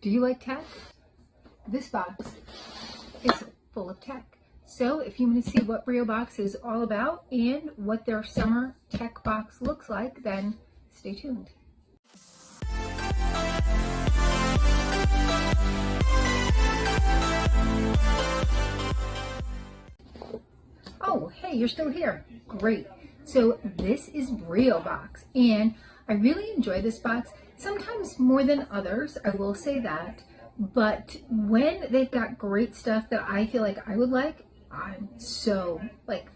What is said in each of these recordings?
Do you like tech? This box is full of tech. So if you want to see what Breo Box is all about and what their summer tech box looks like, then stay tuned. Oh, hey, you're still here. Great. So this is Breo Box, and I really enjoy this box, sometimes more than others, I will say that. But when they've got great stuff that I feel like I would like, I'm so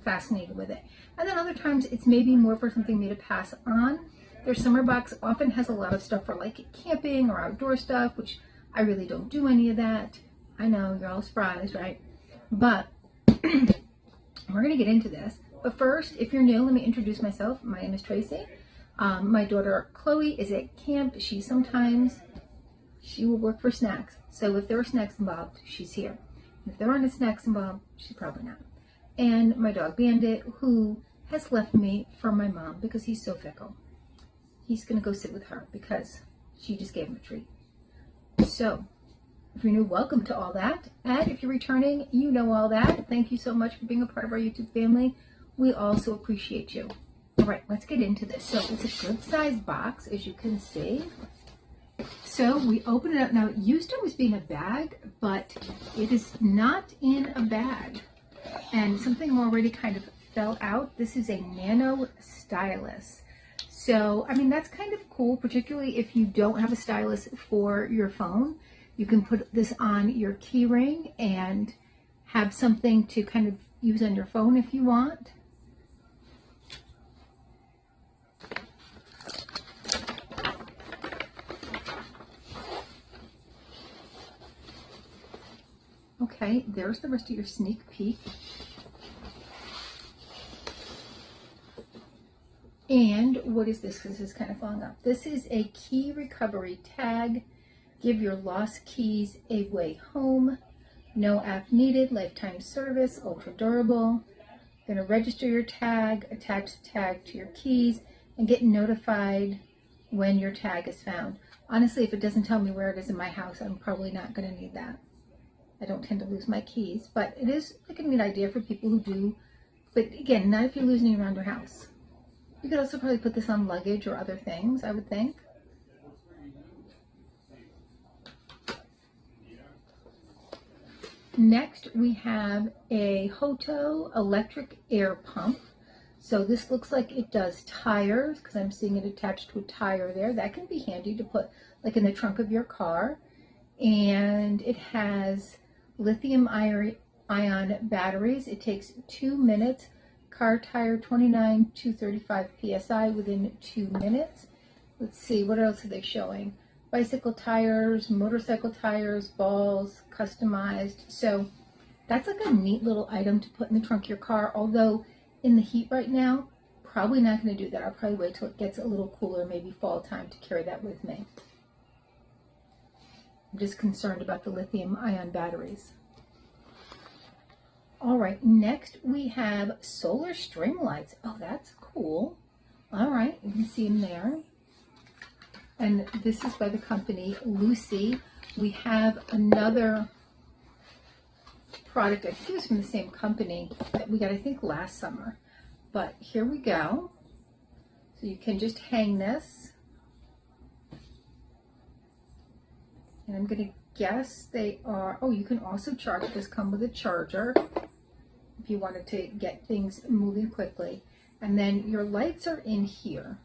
fascinated with it. And then other times it's maybe more for something me to pass on. Their summer box often has a lot of stuff for like camping or outdoor stuff, which I really don't do any of that. I know, you're all surprised, right? But we're gonna get into this. But first, if you're new, let me introduce myself. My name is Tracy. My daughter Chloe is at camp. She will work for snacks. So if there are snacks involved, she's here. If there aren't snacks involved, she's probably not. And my dog Bandit, who has left me for my mom because he's so fickle. He's gonna go sit with her because she just gave him a treat. So if you're new, welcome to all that. And if you're returning, you know all that. Thank you so much for being a part of our YouTube family. We also appreciate you. All right, let's get into this. So it's a good sized box, as you can see. So we open it up. Now, it used to always be in a bag, but it is not in a bag. And something already kind of fell out. This is a nano stylus. So, I mean, that's kind of cool, particularly if you don't have a stylus for your phone. You can put this on your key ring and have something to kind of use on your phone if you want. Okay, there's the rest of your sneak peek. And what is this? Because this is kind of falling off. This is a key recovery tag. Give your lost keys a way home. No app needed. Lifetime service. Ultra durable. Going to register your tag. Attach the tag to your keys and get notified when your tag is found. Honestly, if it doesn't tell me where it is in my house, I'm probably not going to need that. I don't tend to lose my keys, but it is like a neat idea for people who do. But again, not if you're losing it around your house. You could also probably put this on luggage or other things, I would think. Next, we have a Hoto electric air pump. So this looks like it does tires, because I'm seeing it attached to a tire there. That can be handy to put like in the trunk of your car. And it has lithium ion batteries. It takes 2 minutes. Car tire 29 to 35 psi within 2 minutes. Let's see, what else are they showing? Bicycle tires, motorcycle tires, balls, customized. So that's like a neat little item to put in the trunk of your car. Although in the heat right now, probably not going to do that. I'll probably wait till it gets a little cooler, maybe fall time, to carry that with me. I'm just concerned about the lithium ion batteries. All right, next we have solar string lights. Oh, that's cool. All right, you can see them there. And this is by the company Lucy. We have another product, I think it was from the same company, that we got, I think, last summer. But here we go. So you can just hang this. And I'm going to guess they are, oh, you can also charge. This come with a charger if you wanted to get things moving quickly. And then your lights are in here.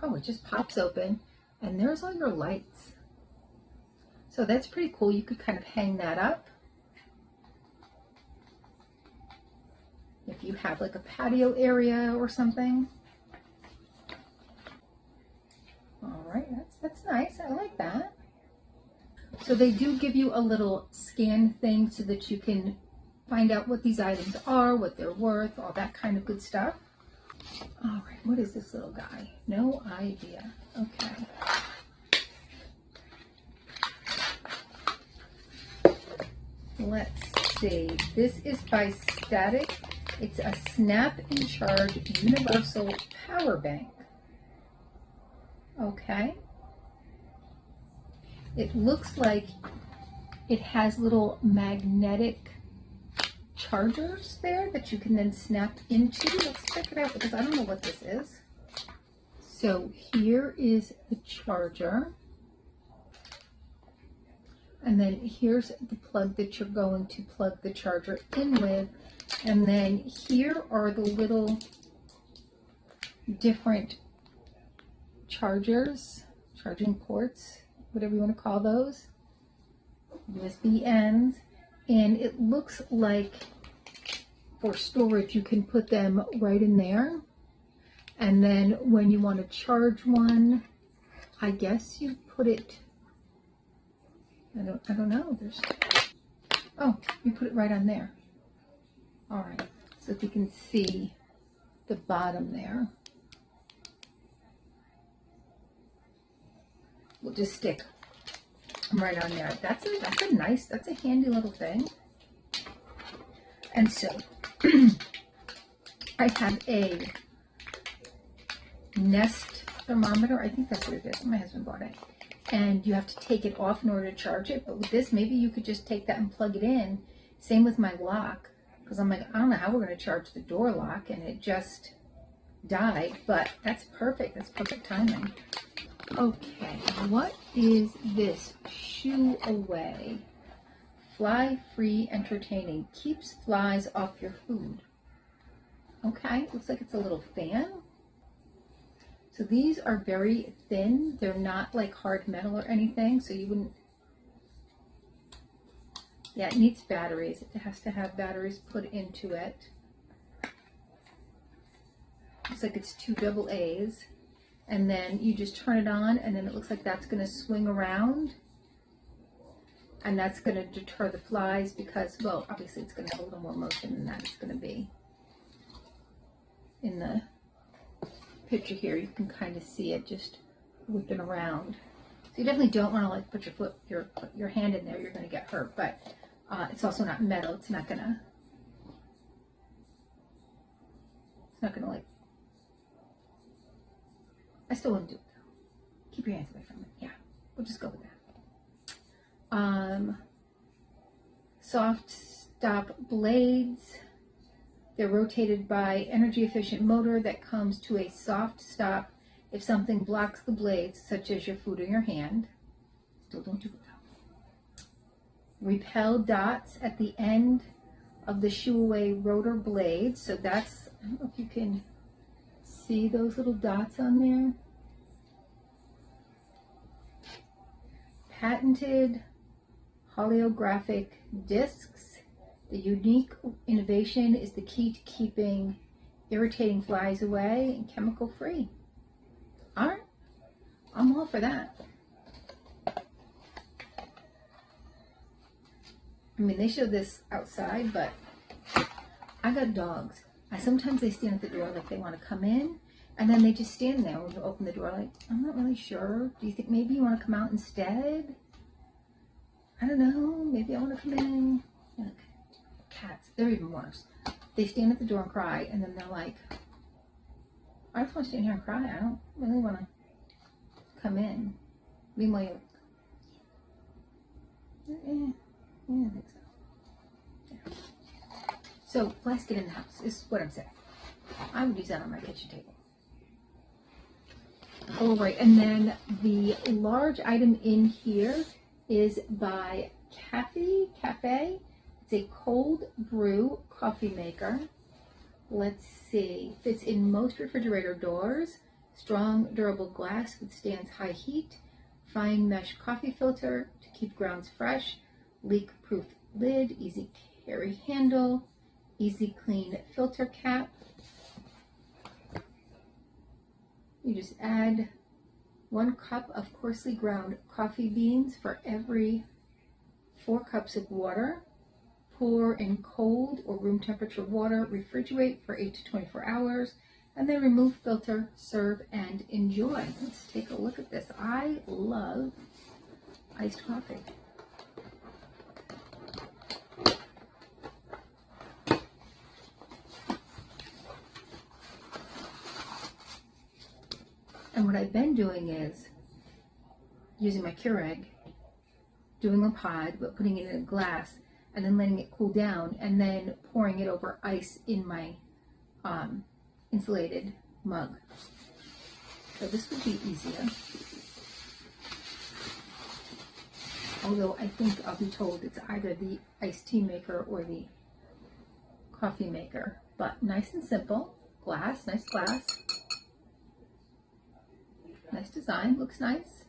Oh, it just pops open and there's all your lights. So that's pretty cool. You could kind of hang that up. If you have like a patio area or something. All right, that's nice. I like that. So they do give you a little scan thing so that you can find out what these items are, what they're worth, all that kind of good stuff. All right, what is this little guy? No idea. Okay. Let's see. This is by Static. It's a snap and charge universal power bank. Okay. It looks like it has little magnetic chargers there that you can then snap into. Let's check it out because I don't know what this is. So here is the charger. And then here's the plug that you're going to plug the charger in with. And then here are the little different chargers, charging ports, whatever you want to call those, USB ends. And it looks like for storage, you can put them right in there. And then when you want to charge one, I guess you put it, I don't know. Oh, you put it right on there. All right. So if you can see the bottom there, we'll just stick right on there. That's a handy little thing. And so I have a Nest thermometer. I think that's what it is. My husband bought it. And you have to take it off in order to charge it. But with this, maybe you could just take that and plug it in. Same with my lock. Because I'm like, I don't know how we're going to charge the door lock. And it just died. But that's perfect. That's perfect timing. Okay, what is this? Shoo Away. Fly-free entertaining. Keeps flies off your food. Okay, looks like it's a little fan. So these are very thin. They're not like hard metal or anything, so you wouldn't... Yeah, it needs batteries. It has to have batteries put into it. Looks like it's 2 AA's. And then you just turn it on, and then it looks like that's going to swing around. And that's going to deter the flies because, well, obviously it's going to have a little more motion than that it's going to be. In the picture here, you can kind of see it just whipping around. So you definitely don't want to like put your hand in there. You're going to get hurt, but it's also not metal. It's not going to like, I still wouldn't do it though. Keep your hands away from it. Yeah, we'll just go with that. Soft stop blades. They're rotated by energy efficient motor that comes to a soft stop if something blocks the blades, such as your food or your hand. Still don't do it though. Repel dots at the end of the Shoo Away rotor blades. So that's, I don't know if you can see those little dots on there. Patented holographic discs. The unique innovation is the key to keeping irritating flies away and chemical free. All right, I'm all for that. I mean, they show this outside, but I got dogs. Sometimes they stand at the door like they want to come in, and then they just stand there when you open the door like, I'm not really sure. Do you think maybe you want to come out instead? I don't know. Maybe I want to come in. Look, cats, they're even worse. They stand at the door and cry, and then they're like, I just want to stand here and cry. I don't really want to come in. Meanwhile, yeah, I think so. Yeah. So let's get in the house, is what I'm saying. I would use that on my kitchen table. All right, and then the large item in here is by Cafe. It's a cold brew coffee maker. Let's see, fits in most refrigerator doors. Strong, durable glass, withstands high heat. Fine mesh coffee filter to keep grounds fresh. Leak-proof lid, easy carry handle. Easy clean filter cap. You just add 1 cup of coarsely ground coffee beans for every 4 cups of water. Pour in cold or room temperature water. Refrigerate for 8 to 24 hours. And then remove filter, serve, and enjoy. Let's take a look at this. I love iced coffee. And what I've been doing is using my Keurig, doing a pod, but putting it in a glass and then letting it cool down and then pouring it over ice in my insulated mug. So this would be easier. Although I think I'll be told it's either the iced tea maker or the coffee maker. But nice and simple. Glass, nice glass. Nice design, looks nice.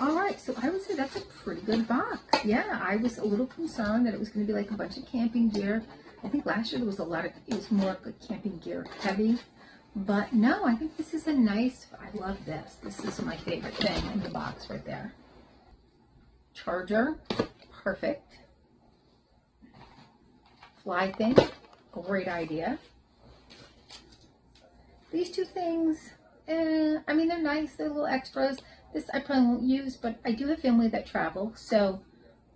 All right, so I would say that's a pretty good box. Yeah, I was a little concerned that it was going to be like a bunch of camping gear. I think last year there was it was more like camping gear heavy. But no, I think this is a nice, I love this. This is my favorite thing in the box right there. Charger, perfect. Fly thing, great idea. These two things, I mean, they're nice, they're little extras. This I probably won't use, but I do have family that travel, so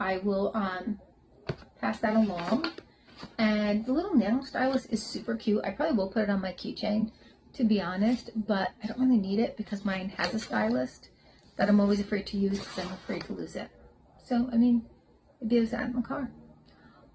I will pass that along. And the little nail stylus is super cute. I probably will put it on my keychain, to be honest, but I don't really need it because mine has a stylus that I'm always afraid to use because I'm afraid to lose it. So, I mean, maybe it's out in the car.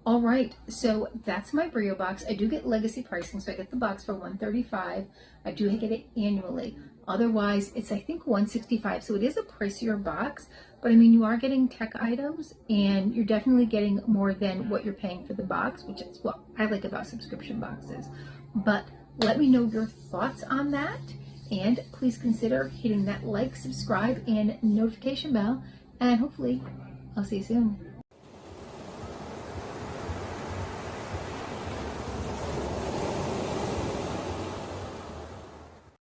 All right, so that's my Breo box. I do get legacy pricing, so I get the box for $135. I do get it annually. Otherwise, it's I think $165. So it is a pricier box, but I mean, you are getting tech items, and you're definitely getting more than what you're paying for the box, which is what I like about subscription boxes. But let me know your thoughts on that, and please consider hitting that like, subscribe, and notification bell, and hopefully I'll see you soon.